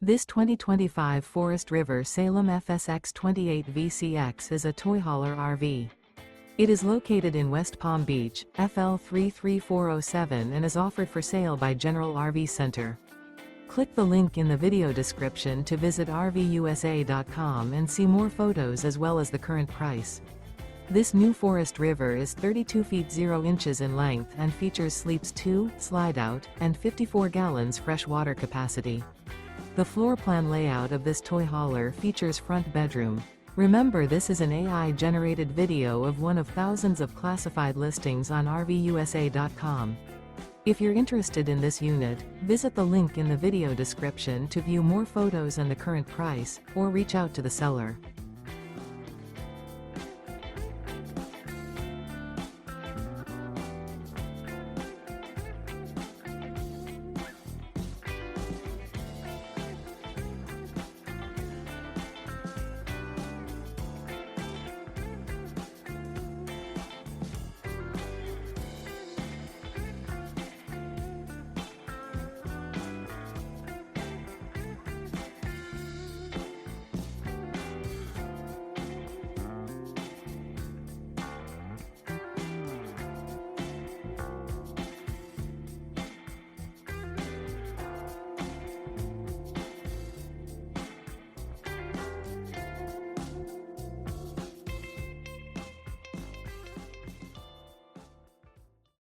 This 2025 Forest River Salem FSX 28 VCX is a toy hauler RV. It is located in West Palm Beach, FL 33407 and is offered for sale by General RV Center. Click the link in the video description to visit RVUSA.com and see more photos as well as the current price. This new Forest River is 32 feet 0 inches in length and features sleeps 2, slide-out, and 54 gallons fresh water capacity. The floor plan layout of this toy hauler features front bedroom. Remember, this is an AI-generated video of one of thousands of classified listings on RVUSA.com. If you're interested in this unit, visit the link in the video description to view more photos and the current price, or reach out to the seller.